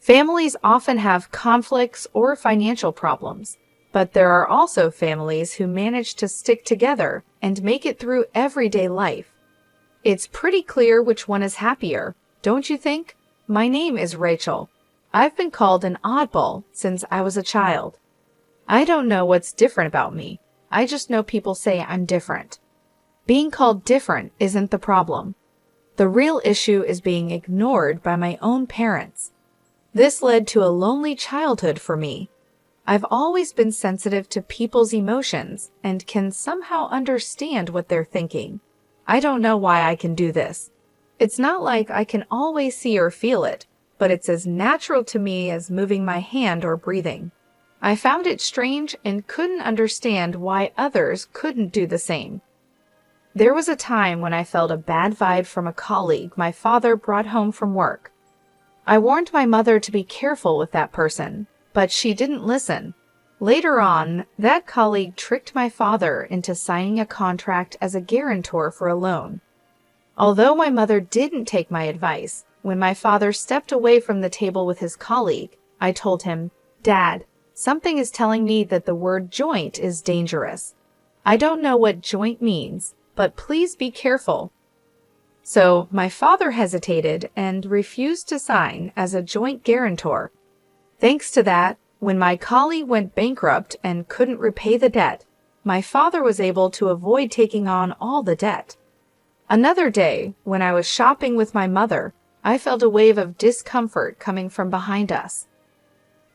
Families often have conflicts or financial problems, but there are also families who manage to stick together and make it through everyday life. It's pretty clear which one is happier, don't you think? My name is Rachel. I've been called an oddball since I was a child. I don't know what's different about me. I just know people say I'm different. Being called different isn't the problem. The real issue is being ignored by my own parents. This led to a lonely childhood for me. I've always been sensitive to people's emotions and can somehow understand what they're thinking. I don't know why I can do this. It's not like I can always see or feel it, but it's as natural to me as moving my hand or breathing. I found it strange and couldn't understand why others couldn't do the same. There was a time when I felt a bad vibe from a colleague my father brought home from work. I warned my mother to be careful with that person, but she didn't listen. Later on, that colleague tricked my father into signing a contract as a guarantor for a loan. Although my mother didn't take my advice, when my father stepped away from the table with his colleague, I told him, "Dad, something is telling me that the word joint is dangerous. I don't know what joint means, but please be careful." So my father hesitated and refused to sign as a joint guarantor. Thanks to that, when my colleague went bankrupt and couldn't repay the debt, my father was able to avoid taking on all the debt. Another day, when I was shopping with my mother, I felt a wave of discomfort coming from behind us.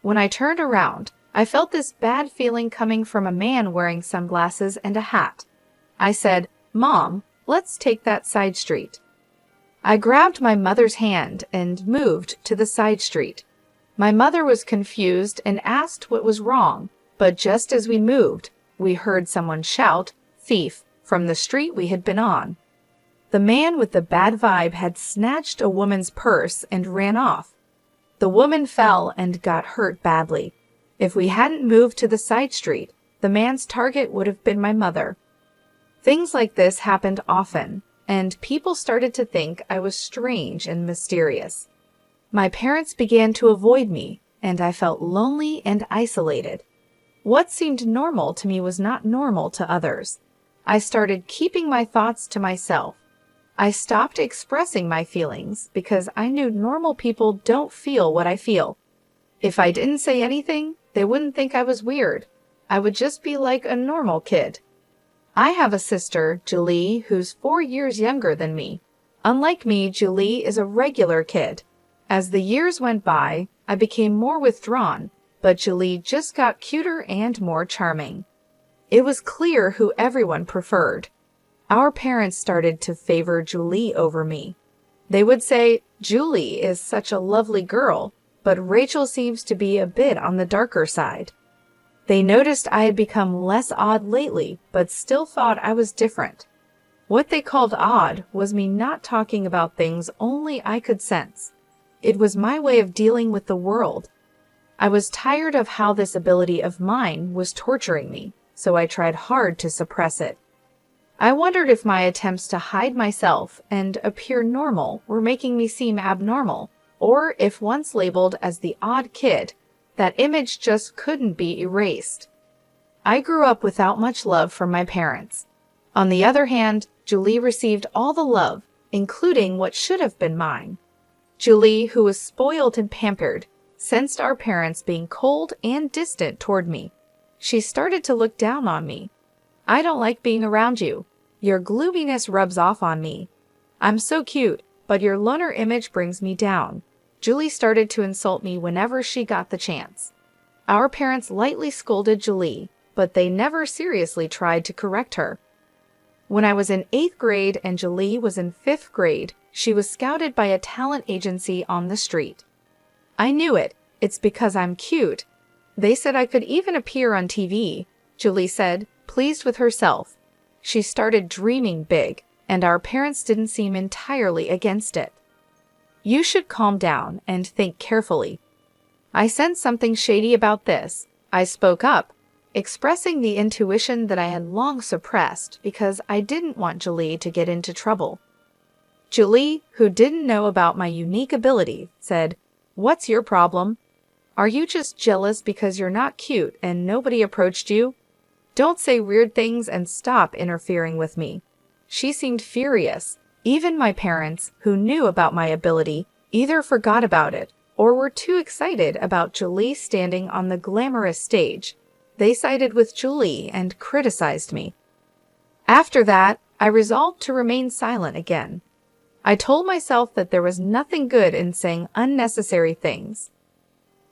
When I turned around, I felt this bad feeling coming from a man wearing sunglasses and a hat. I said, "Mom, let's take that side street." I grabbed my mother's hand and moved to the side street. My mother was confused and asked what was wrong, but just as we moved, we heard someone shout, "Thief," from the street we had been on. The man with the bad vibe had snatched a woman's purse and ran off. The woman fell and got hurt badly. If we hadn't moved to the side street, the man's target would have been my mother. Things like this happened often, and people started to think I was strange and mysterious. My parents began to avoid me, and I felt lonely and isolated. What seemed normal to me was not normal to others. I started keeping my thoughts to myself. I stopped expressing my feelings because I knew normal people don't feel what I feel. If I didn't say anything, they wouldn't think I was weird. I would just be like a normal kid. I have a sister, Julie, who's 4 years younger than me. Unlike me, Julie is a regular kid. As the years went by, I became more withdrawn, but Julie just got cuter and more charming. It was clear who everyone preferred. Our parents started to favor Julie over me. They would say, "Julie is such a lovely girl, but Rachel seems to be a bit on the darker side." They noticed I had become less odd lately, but still thought I was different. What they called odd was me not talking about things only I could sense. It was my way of dealing with the world. I was tired of how this ability of mine was torturing me, so I tried hard to suppress it. I wondered if my attempts to hide myself and appear normal were making me seem abnormal, or if once labeled as the odd kid, that image just couldn't be erased. I grew up without much love from my parents. On the other hand, Julie received all the love, including what should have been mine. Julie, who was spoiled and pampered, sensed our parents being cold and distant toward me. She started to look down on me. "I don't like being around you. Your gloominess rubs off on me. I'm so cute, but your loner image brings me down." Julie started to insult me whenever she got the chance. Our parents lightly scolded Julie, but they never seriously tried to correct her. When I was in 8th grade and Julie was in 5th grade, she was scouted by a talent agency on the street. I knew it. It's because I'm cute. They said I could even appear on TV, Julie said, pleased with herself. She started dreaming big, and our parents didn't seem entirely against it. "You should calm down and think carefully." I sensed something shady about this. I spoke up, expressing the intuition that I had long suppressed because I didn't want Julie to get into trouble. Julie, who didn't know about my unique ability, said, What's your problem? Are you just jealous because you're not cute and nobody approached you? Don't say weird things and stop interfering with me." She seemed furious. Even my parents, who knew about my ability, either forgot about it or were too excited about Julie standing on the glamorous stage. They sided with Julie and criticized me. After that, I resolved to remain silent again. I told myself that there was nothing good in saying unnecessary things.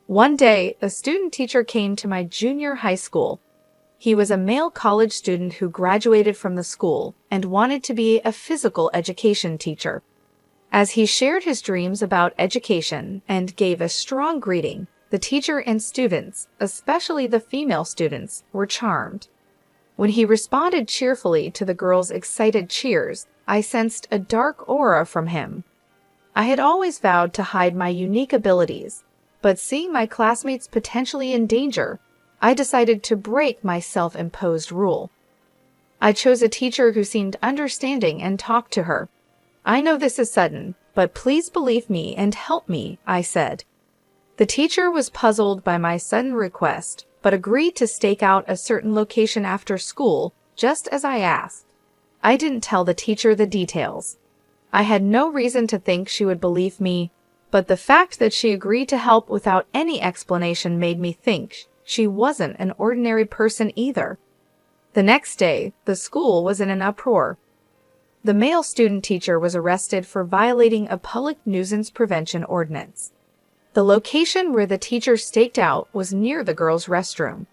One day, a student teacher came to my junior high school. He was a male college student who graduated from the school and wanted to be a physical education teacher. As he shared his dreams about education and gave a strong greeting, the teacher and students, especially the female students, were charmed. When he responded cheerfully to the girls' excited cheers, I sensed a dark aura from him. I had always vowed to hide my unique abilities, but seeing my classmates potentially in danger, I decided to break my self-imposed rule. I chose a teacher who seemed understanding and talked to her. "I know this is sudden, but please believe me and help me," I said. The teacher was puzzled by my sudden request, but agreed to stake out a certain location after school, just as I asked. I didn't tell the teacher the details. I had no reason to think she would believe me, but the fact that she agreed to help without any explanation made me think she wasn't an ordinary person either. The next day, the school was in an uproar. The male student teacher was arrested for violating a public nuisance prevention ordinance. The location where the teacher staked out was near the girls' restroom.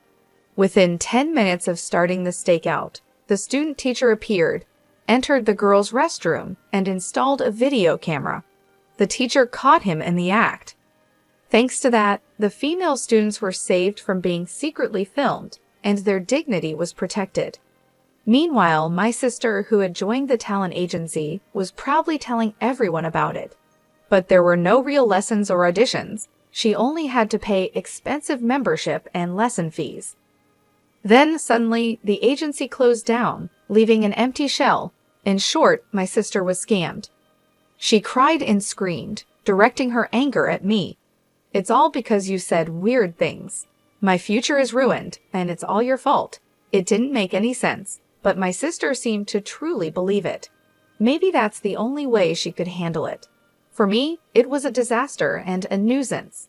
Within 10 minutes of starting the stakeout, the student teacher appeared, entered the girls' restroom, and installed a video camera. The teacher caught him in the act. Thanks to that, the female students were saved from being secretly filmed, and their dignity was protected. Meanwhile, my sister, who had joined the talent agency, was proudly telling everyone about it. But there were no real lessons or auditions. She only had to pay expensive membership and lesson fees. Then, suddenly, the agency closed down, leaving an empty shell. In short, my sister was scammed. She cried and screamed, directing her anger at me. "It's all because you said weird things. My future is ruined, and it's all your fault." It didn't make any sense, but my sister seemed to truly believe it. Maybe that's the only way she could handle it. For me, it was a disaster and a nuisance.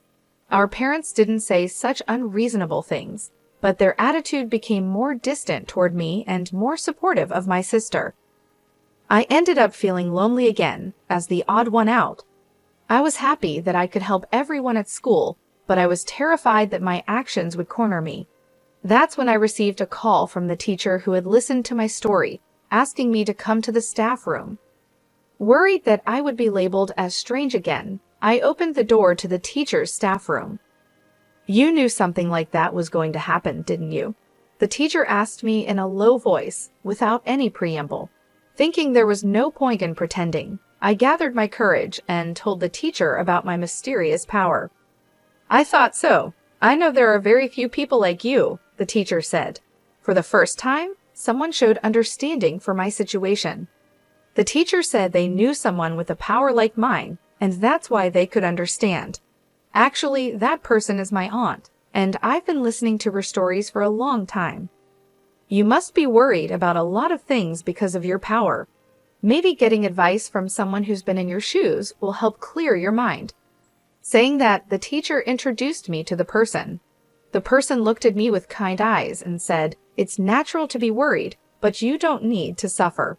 Our parents didn't say such unreasonable things, but their attitude became more distant toward me and more supportive of my sister. I ended up feeling lonely again, as the odd one out. I was happy that I could help everyone at school, but I was terrified that my actions would corner me. That's when I received a call from the teacher who had listened to my story, asking me to come to the staff room. Worried that I would be labeled as strange again, I opened the door to the teacher's staff room. "You knew something like that was going to happen, didn't you?" The teacher asked me in a low voice, without any preamble. Thinking there was no point in pretending, I gathered my courage and told the teacher about my mysterious power. "I thought so. I know there are very few people like you," the teacher said. For the first time, someone showed understanding for my situation. The teacher said they knew someone with a power like mine, and that's why they could understand. Actually, that person is my aunt, and I've been listening to her stories for a long time. "You must be worried about a lot of things because of your power. Maybe getting advice from someone who's been in your shoes will help clear your mind." Saying that, the teacher introduced me to the person. The person looked at me with kind eyes and said, "It's natural to be worried, but you don't need to suffer."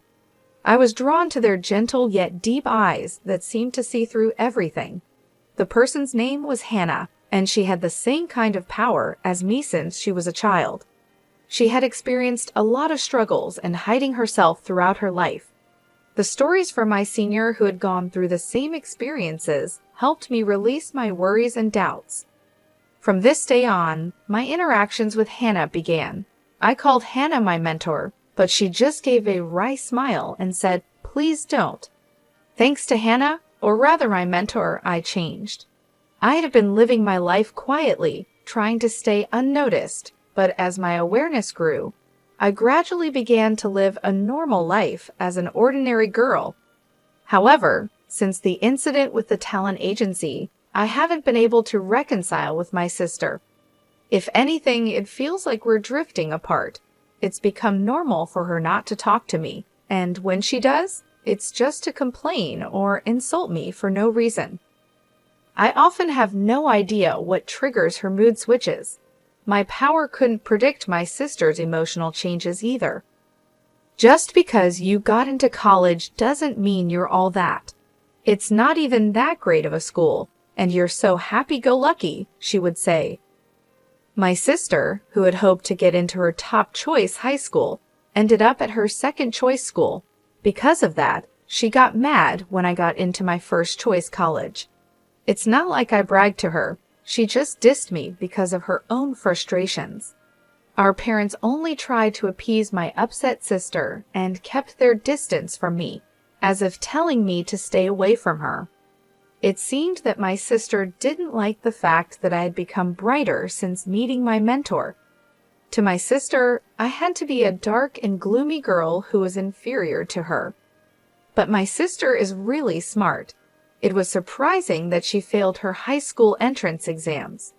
I was drawn to their gentle yet deep eyes that seemed to see through everything. The person's name was Hannah, and she had the same kind of power as me since she was a child. She had experienced a lot of struggles and hiding herself throughout her life. The stories from my senior who had gone through the same experiences helped me release my worries and doubts. From this day on, my interactions with Hannah began. I called Hannah my mentor, but she just gave a wry smile and said, "Please don't." Thanks to Hannah, or rather my mentor, I changed. I had been living my life quietly, trying to stay unnoticed, but as my awareness grew, I gradually began to live a normal life as an ordinary girl. However, since the incident with the talent agency, I haven't been able to reconcile with my sister. If anything, it feels like we're drifting apart. It's become normal for her not to talk to me, and when she does, it's just to complain or insult me for no reason. I often have no idea what triggers her mood switches. My power couldn't predict my sister's emotional changes either. Just because you got into college doesn't mean you're all that. It's not even that great of a school, and you're so happy-go-lucky, she would say. My sister, who had hoped to get into her top choice high school, ended up at her second choice school. Because of that, she got mad when I got into my first choice college. It's not like I bragged to her. She just dissed me because of her own frustrations. Our parents only tried to appease my upset sister and kept their distance from me, as if telling me to stay away from her. It seemed that my sister didn't like the fact that I had become brighter since meeting my mentor. To my sister, I had to be a dark and gloomy girl who was inferior to her. But my sister is really smart. It was surprising that she failed her high school entrance exams.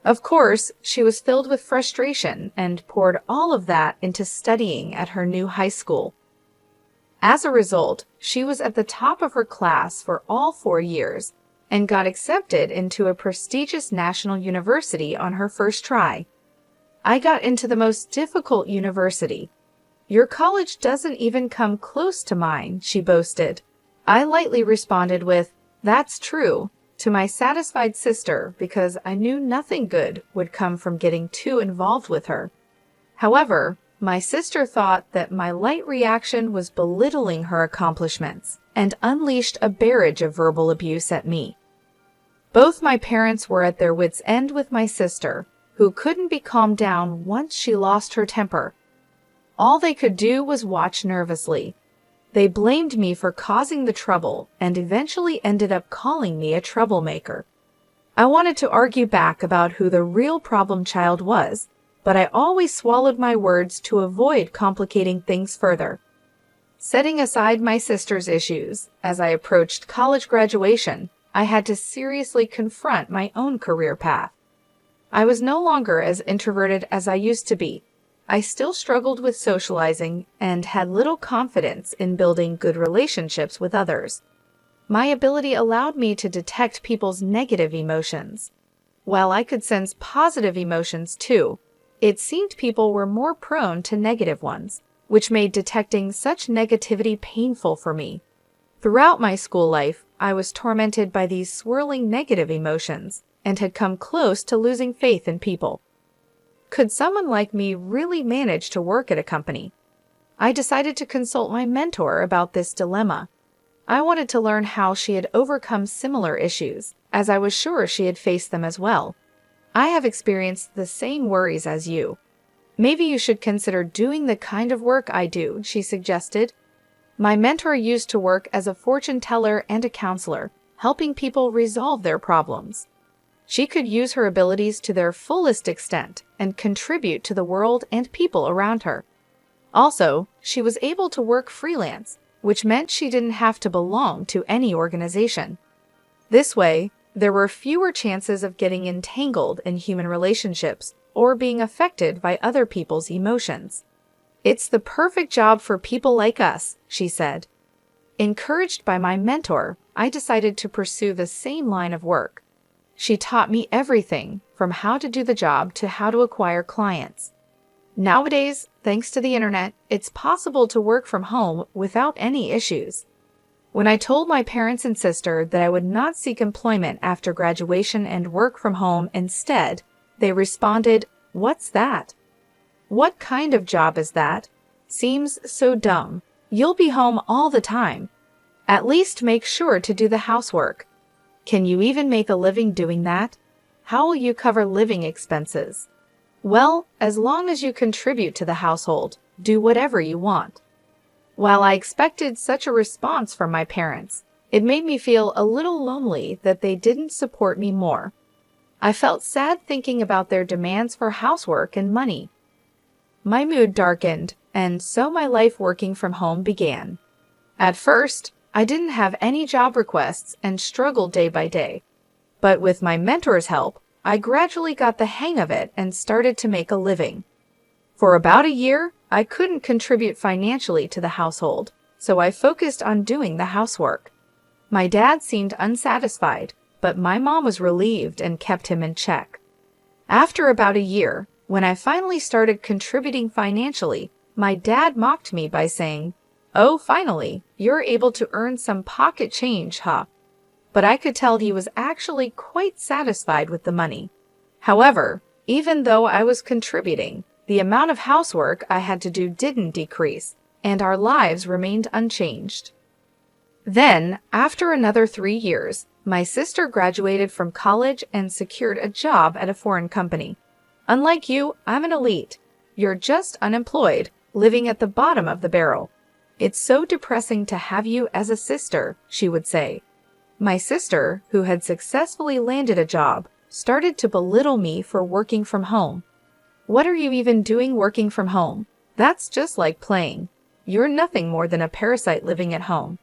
Of course, she was filled with frustration and poured all of that into studying at her new high school. As a result, she was at the top of her class for all 4 years and got accepted into a prestigious national university on her first try. I got into the most difficult university. Your college doesn't even come close to mine, she boasted. I lightly responded with, "That's true," to my satisfied sister because I knew nothing good would come from getting too involved with her. However, my sister thought that my light reaction was belittling her accomplishments and unleashed a barrage of verbal abuse at me. Both my parents were at their wits' end with my sister, who couldn't be calmed down once she lost her temper. All they could do was watch nervously. They blamed me for causing the trouble and eventually ended up calling me a troublemaker. I wanted to argue back about who the real problem child was, but I always swallowed my words to avoid complicating things further. Setting aside my sister's issues, as I approached college graduation, I had to seriously confront my own career path. I was no longer as introverted as I used to be. I still struggled with socializing and had little confidence in building good relationships with others. My ability allowed me to detect people's negative emotions. While I could sense positive emotions too, it seemed people were more prone to negative ones, which made detecting such negativity painful for me. Throughout my school life, I was tormented by these swirling negative emotions and had come close to losing faith in people. Could someone like me really manage to work at a company? I decided to consult my mentor about this dilemma. I wanted to learn how she had overcome similar issues, as I was sure she had faced them as well. I have experienced the same worries as you. Maybe you should consider doing the kind of work I do, she suggested. My mentor used to work as a fortune teller and a counselor, helping people resolve their problems. She could use her abilities to their fullest extent and contribute to the world and people around her. Also, she was able to work freelance, which meant she didn't have to belong to any organization. This way, there were fewer chances of getting entangled in human relationships or being affected by other people's emotions. "It's the perfect job for people like us," she said. Encouraged by my mentor, I decided to pursue the same line of work. She taught me everything from how to do the job to how to acquire clients. Nowadays, thanks to the internet, it's possible to work from home without any issues. When I told my parents and sister that I would not seek employment after graduation and work from home instead, they responded, "What's that? What kind of job is that? Seems so dumb. You'll be home all the time. At least make sure to do the housework. Can you even make a living doing that? How will you cover living expenses? Well, as long as you contribute to the household, do whatever you want." While I expected such a response from my parents, it made me feel a little lonely that they didn't support me more. I felt sad thinking about their demands for housework and money. My mood darkened, and so my life working from home began. At first, I didn't have any job requests and struggled day by day. But with my mentor's help, I gradually got the hang of it and started to make a living. For about a year, I couldn't contribute financially to the household, so I focused on doing the housework. My dad seemed unsatisfied, but my mom was relieved and kept him in check. After about a year, when I finally started contributing financially, my dad mocked me by saying, "Oh, finally, you're able to earn some pocket change, huh?" But I could tell he was actually quite satisfied with the money. However, even though I was contributing, the amount of housework I had to do didn't decrease, and our lives remained unchanged. Then, after another 3 years, my sister graduated from college and secured a job at a foreign company. Unlike you, I'm an elite. You're just unemployed, living at the bottom of the barrel. It's so depressing to have you as a sister, she would say. My sister, who had successfully landed a job, started to belittle me for working from home. "What are you even doing working from home? That's just like playing. You're nothing more than a parasite living at home."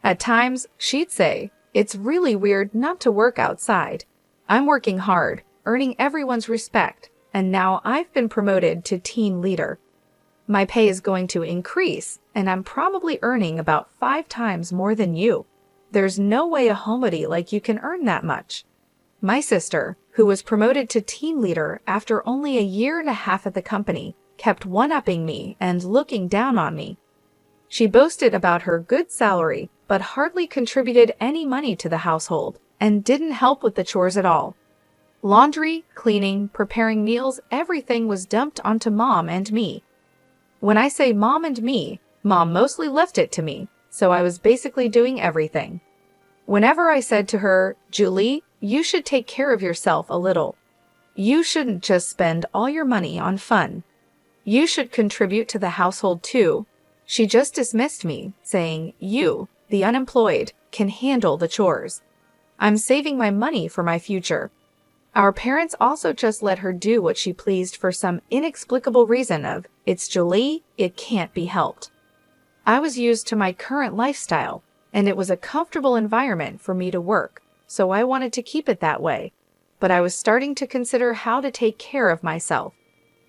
At times, she'd say, "It's really weird not to work outside. I'm working hard, earning everyone's respect, and now I've been promoted to team leader. My pay is going to increase, and I'm probably earning about 5 times more than you. There's no way a homebody like you can earn that much." My sister, who was promoted to team leader after only a year and a half at the company, kept one-upping me and looking down on me. She boasted about her good salary, but hardly contributed any money to the household and didn't help with the chores at all. Laundry, cleaning, preparing meals, everything was dumped onto Mom and me. When I say Mom and me, Mom mostly left it to me, so I was basically doing everything. Whenever I said to her, "Julie, you should take care of yourself a little. You shouldn't just spend all your money on fun. You should contribute to the household too," she just dismissed me, saying, "You, the unemployed, can handle the chores. I'm saving my money for my future." Our parents also just let her do what she pleased for some inexplicable reason of, "It's Julie, it can't be helped." I was used to my current lifestyle, and it was a comfortable environment for me to work, so I wanted to keep it that way. But I was starting to consider how to take care of myself.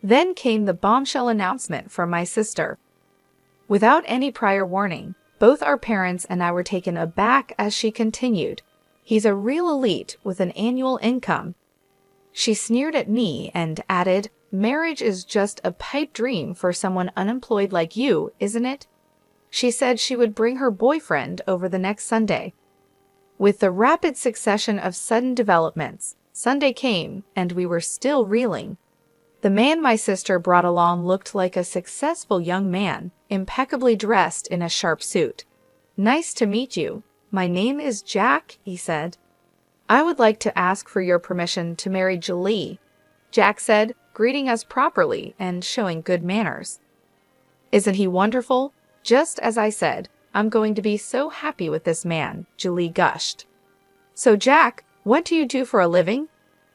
Then came the bombshell announcement from my sister. Without any prior warning, both our parents and I were taken aback as she continued, "He's a real elite with an annual income." She sneered at me and added, "Marriage is just a pipe dream for someone unemployed like you, isn't it?" She said she would bring her boyfriend over the next Sunday. With the rapid succession of sudden developments, Sunday came, and we were still reeling. The man my sister brought along looked like a successful young man, impeccably dressed in a sharp suit. "Nice to meet you. My name is Jack," he said. "I would like to ask for your permission to marry Julie," Jack said, greeting us properly and showing good manners. "Isn't he wonderful? Just as I said, I'm going to be so happy with this man," Julie gushed. "So Jack, what do you do for a living?"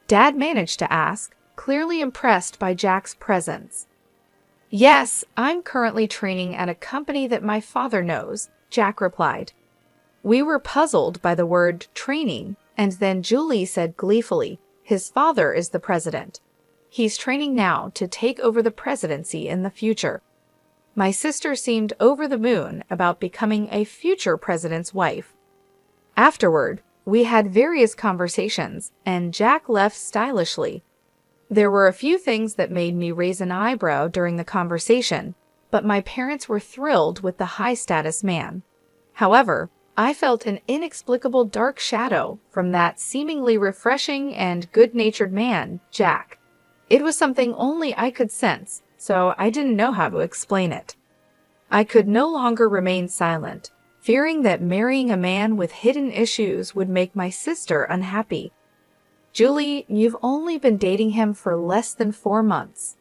Dad managed to ask, clearly impressed by Jack's presence. "Yes, I'm currently training at a company that my father knows," Jack replied. We were puzzled by the word training, and then Julie said gleefully, "His father is the president. He's training now to take over the presidency in the future." My sister seemed over the moon about becoming a future president's wife. Afterward, we had various conversations, and Jack left stylishly. There were a few things that made me raise an eyebrow during the conversation, but my parents were thrilled with the high-status man. However, I felt an inexplicable dark shadow from that seemingly refreshing and good-natured man, Jack. It was something only I could sense, so I didn't know how to explain it. I could no longer remain silent, fearing that marrying a man with hidden issues would make my sister unhappy. "Julie, you've only been dating him for less than 4 months.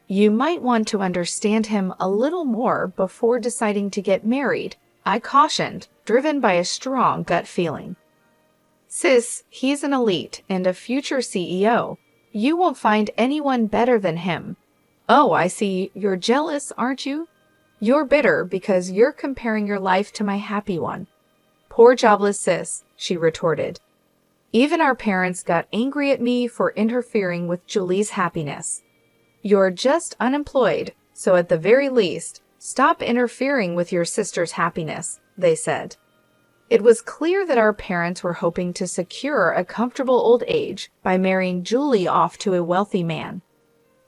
You might want to understand him a little more before deciding to get married," I cautioned, driven by a strong gut feeling. "Sis, he's an elite and a future CEO. You won't find anyone better than him." "Oh, I see. You're jealous, aren't you? You're bitter because you're comparing your life to my happy one." "Poor jobless sis," she retorted. Even our parents got angry at me for interfering with Julie's happiness. You're just unemployed, so at the very least, stop interfering with your sister's happiness, they said. It was clear that our parents were hoping to secure a comfortable old age by marrying Julie off to a wealthy man.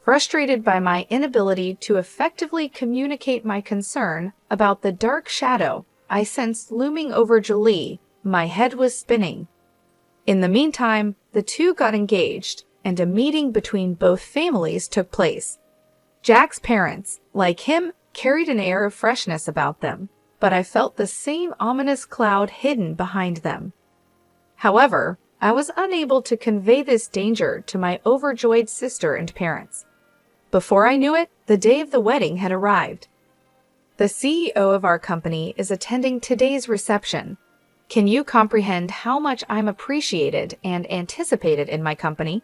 Frustrated by my inability to effectively communicate my concern about the dark shadow I sensed looming over Julie, my head was spinning. In the meantime, the two got engaged, and a meeting between both families took place. Jack's parents, like him, carried an air of freshness about them, but I felt the same ominous cloud hidden behind them. However, I was unable to convey this danger to my overjoyed sister and parents. Before I knew it, the day of the wedding had arrived. The CEO of our company is attending today's reception. Can you comprehend how much I'm appreciated and anticipated in my company?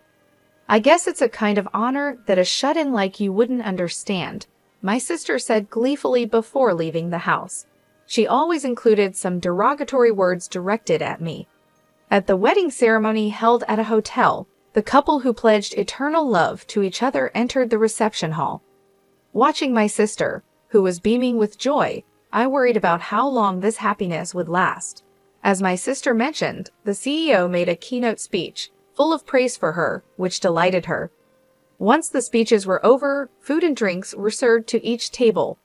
I guess it's a kind of honor that a shut-in like you wouldn't understand, my sister said gleefully before leaving the house. She always included some derogatory words directed at me. At the wedding ceremony held at a hotel, the couple who pledged eternal love to each other entered the reception hall. Watching my sister, who was beaming with joy, I worried about how long this happiness would last. As my sister mentioned, the CEO made a keynote speech, full of praise for her, which delighted her. Once the speeches were over, food and drinks were served to each table.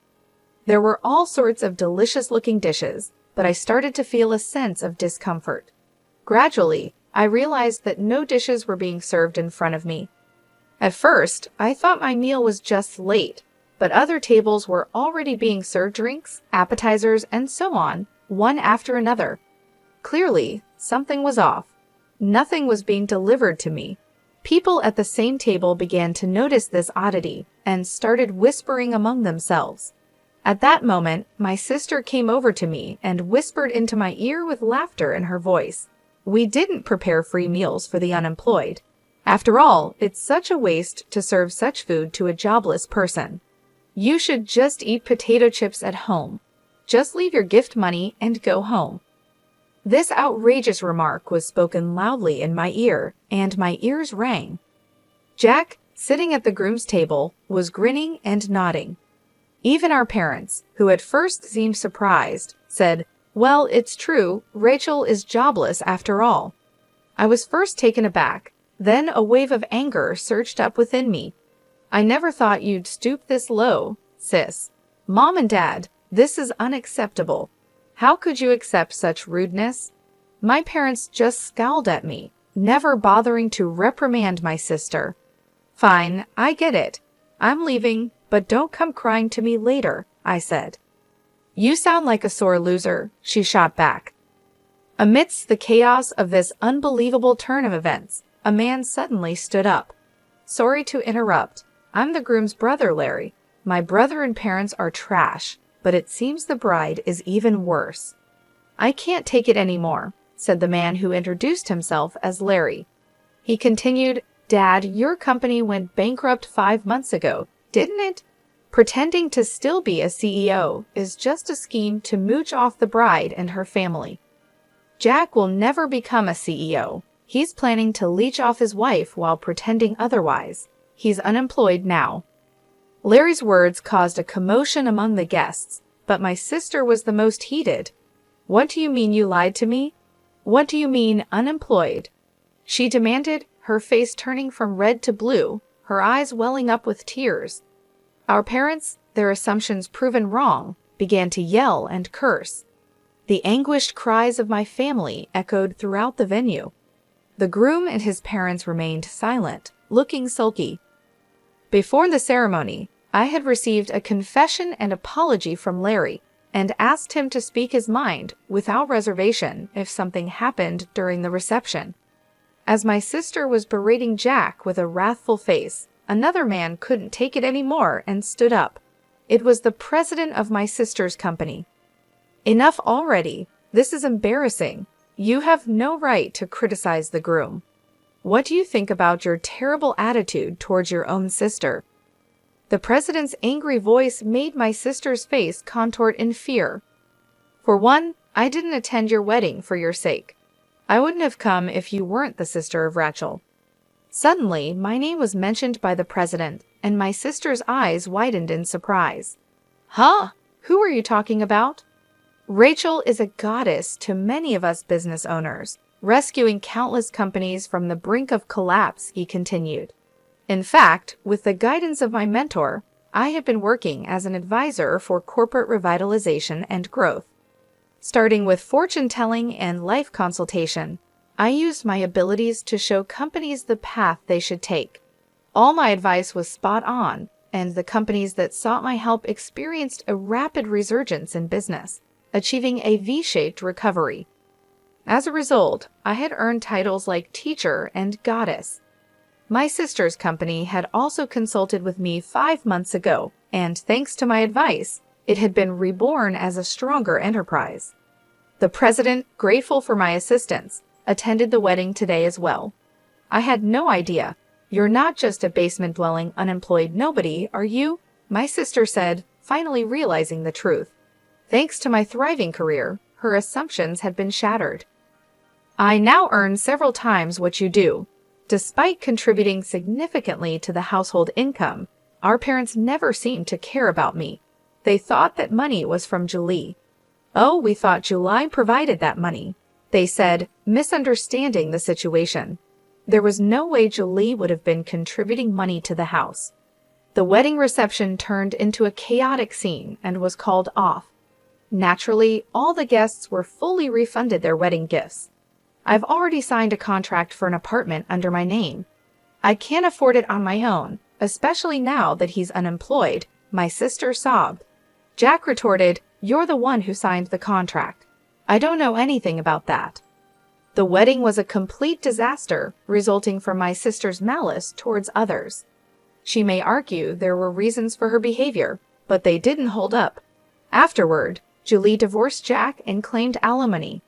There were all sorts of delicious-looking dishes, but I started to feel a sense of discomfort. Gradually, I realized that no dishes were being served in front of me. At first, I thought my meal was just late, but other tables were already being served drinks, appetizers, and so on, one after another. Clearly, something was off. Nothing was being delivered to me. People at the same table began to notice this oddity and started whispering among themselves. At that moment, my sister came over to me and whispered into my ear with laughter in her voice. We didn't prepare free meals for the unemployed. After all, it's such a waste to serve such food to a jobless person. You should just eat potato chips at home. Just leave your gift money and go home. This outrageous remark was spoken loudly in my ear, and my ears rang. Jack, sitting at the groom's table, was grinning and nodding. Even our parents, who at first seemed surprised, said, "Well, it's true, Rachel is jobless after all." I was first taken aback, then a wave of anger surged up within me. "I never thought you'd stoop this low, sis. Mom and Dad, this is unacceptable. How could you accept such rudeness?" My parents just scowled at me, never bothering to reprimand my sister. "Fine, I get it. I'm leaving, but don't come crying to me later," I said. "You sound like a sore loser," she shot back. Amidst the chaos of this unbelievable turn of events, a man suddenly stood up. "Sorry to interrupt. I'm the groom's brother, Larry. My brother and parents are trash, but it seems the bride is even worse." "I can't take it anymore," said the man who introduced himself as Larry. He continued, "Dad, your company went bankrupt 5 months ago, didn't it? Pretending to still be a CEO is just a scheme to mooch off the bride and her family. Jack will never become a CEO. He's planning to leech off his wife while pretending otherwise. He's unemployed now." Larry's words caused a commotion among the guests, but my sister was the most heated. "What do you mean you lied to me? What do you mean unemployed?" she demanded, her face turning from red to blue, her eyes welling up with tears. Our parents, their assumptions proven wrong, began to yell and curse. The anguished cries of my family echoed throughout the venue. The groom and his parents remained silent, looking sulky. Before the ceremony, I had received a confession and apology from Larry and asked him to speak his mind without reservation if something happened during the reception. As my sister was berating Jack with a wrathful face, another man couldn't take it anymore and stood up. It was the president of my sister's company. "Enough already. This is embarrassing. You have no right to criticize the groom. What do you think about your terrible attitude towards your own sister?" The president's angry voice made my sister's face contort in fear. "For one, I didn't attend your wedding for your sake. I wouldn't have come if you weren't the sister of Rachel." Suddenly, my name was mentioned by the president, and my sister's eyes widened in surprise. "Huh? Who are you talking about?" "Rachel is a goddess to many of us business owners, rescuing countless companies from the brink of collapse," he continued. "In fact, with the guidance of my mentor, I have been working as an advisor for corporate revitalization and growth. Starting with fortune-telling and life consultation, I used my abilities to show companies the path they should take. All my advice was spot on, and the companies that sought my help experienced a rapid resurgence in business, achieving a V-shaped recovery. As a result, I had earned titles like teacher and goddess. My sister's company had also consulted with me 5 months ago, and thanks to my advice, it had been reborn as a stronger enterprise. The president, grateful for my assistance, attended the wedding today as well. I had no idea. "You're not just a basement-dwelling, unemployed nobody, are you?" my sister said, finally realizing the truth. Thanks to my thriving career, her assumptions had been shattered. "I now earn several times what you do. Despite contributing significantly to the household income, our parents never seemed to care about me. They thought that money was from Julie." "Oh, we thought Julie provided that money," they said, misunderstanding the situation. There was no way Julie would have been contributing money to the house. The wedding reception turned into a chaotic scene and was called off. Naturally, all the guests were fully refunded their wedding gifts. "I've already signed a contract for an apartment under my name. I can't afford it on my own, especially now that he's unemployed," my sister sobbed. Jack retorted, "You're the one who signed the contract. I don't know anything about that." The wedding was a complete disaster, resulting from my sister's malice towards others. She may argue there were reasons for her behavior, but they didn't hold up. Afterward, Julie divorced Jack and claimed alimony.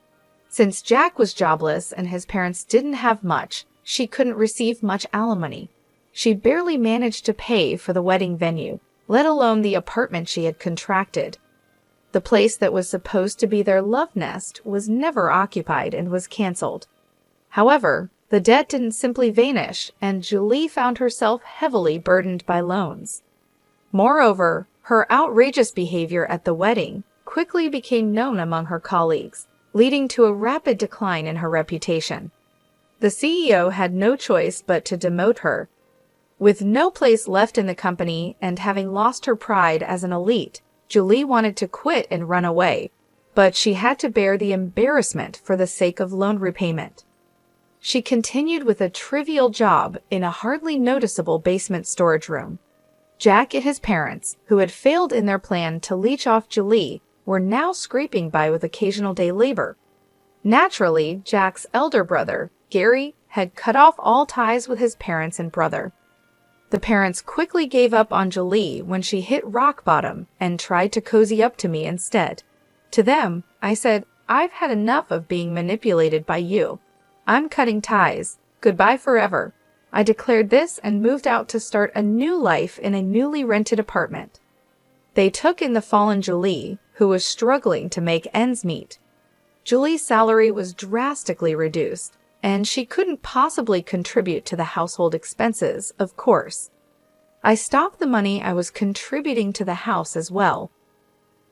Since Jack was jobless and his parents didn't have much, she couldn't receive much alimony. She barely managed to pay for the wedding venue, let alone the apartment she had contracted. The place that was supposed to be their love nest was never occupied and was canceled. However, the debt didn't simply vanish, and Julie found herself heavily burdened by loans. Moreover, her outrageous behavior at the wedding quickly became known among her colleagues, leading to a rapid decline in her reputation. The CEO had no choice but to demote her. With no place left in the company and having lost her pride as an elite, Julie wanted to quit and run away, but she had to bear the embarrassment for the sake of loan repayment. She continued with a trivial job in a hardly noticeable basement storage room. Jack and his parents, who had failed in their plan to leech off Julie, were now scraping by with occasional day labor. Naturally, Jack's elder brother, Gary, had cut off all ties with his parents and brother. The parents quickly gave up on Julie when she hit rock bottom and tried to cozy up to me instead. To them, I said, "I've had enough of being manipulated by you. I'm cutting ties. Goodbye forever." I declared this and moved out to start a new life in a newly rented apartment. They took in the fallen Julie, who was struggling to make ends meet. Julie's salary was drastically reduced, and she couldn't possibly contribute to the household expenses, of course. I stopped the money I was contributing to the house as well.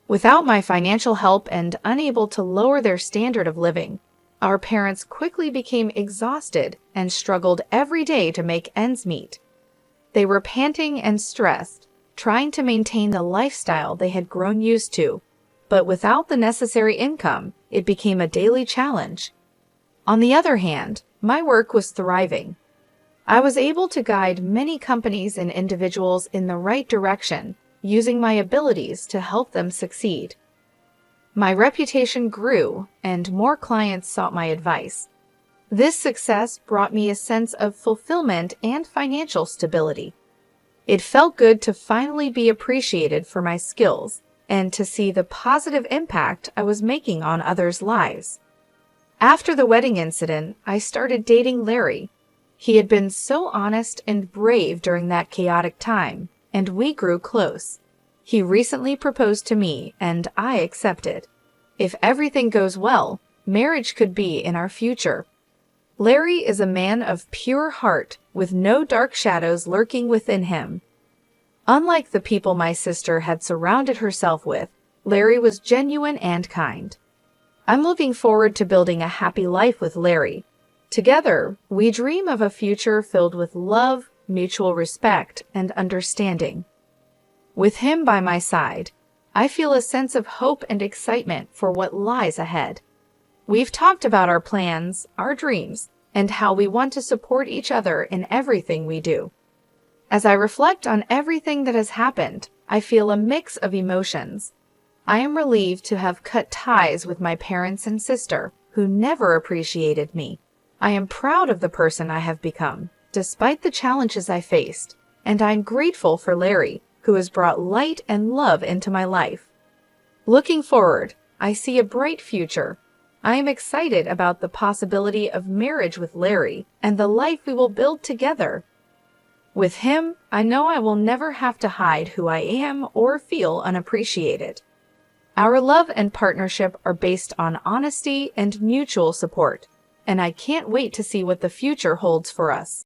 Without my financial help and unable to lower their standard of living, our parents quickly became exhausted and struggled every day to make ends meet. They were panting and stressed, trying to maintain the lifestyle they had grown used to, but without the necessary income, it became a daily challenge. On the other hand, my work was thriving. I was able to guide many companies and individuals in the right direction, using my abilities to help them succeed. My reputation grew, and more clients sought my advice. This success brought me a sense of fulfillment and financial stability. It felt good to finally be appreciated for my skills and to see the positive impact I was making on others' lives. After the wedding incident, I started dating Larry. He had been so honest and brave during that chaotic time, and we grew close. He recently proposed to me, and I accepted. If everything goes well, marriage could be in our future. Larry is a man of pure heart, with no dark shadows lurking within him. Unlike the people my sister had surrounded herself with, Larry was genuine and kind. I'm looking forward to building a happy life with Larry. Together, we dream of a future filled with love, mutual respect, and understanding. With him by my side, I feel a sense of hope and excitement for what lies ahead. We've talked about our plans, our dreams, and how we want to support each other in everything we do. As I reflect on everything that has happened, I feel a mix of emotions. I am relieved to have cut ties with my parents and sister, who never appreciated me. I am proud of the person I have become, despite the challenges I faced, and I'm grateful for Larry, who has brought light and love into my life. Looking forward, I see a bright future. I am excited about the possibility of marriage with Larry and the life we will build together. With him, I know I will never have to hide who I am or feel unappreciated. Our love and partnership are based on honesty and mutual support, and I can't wait to see what the future holds for us.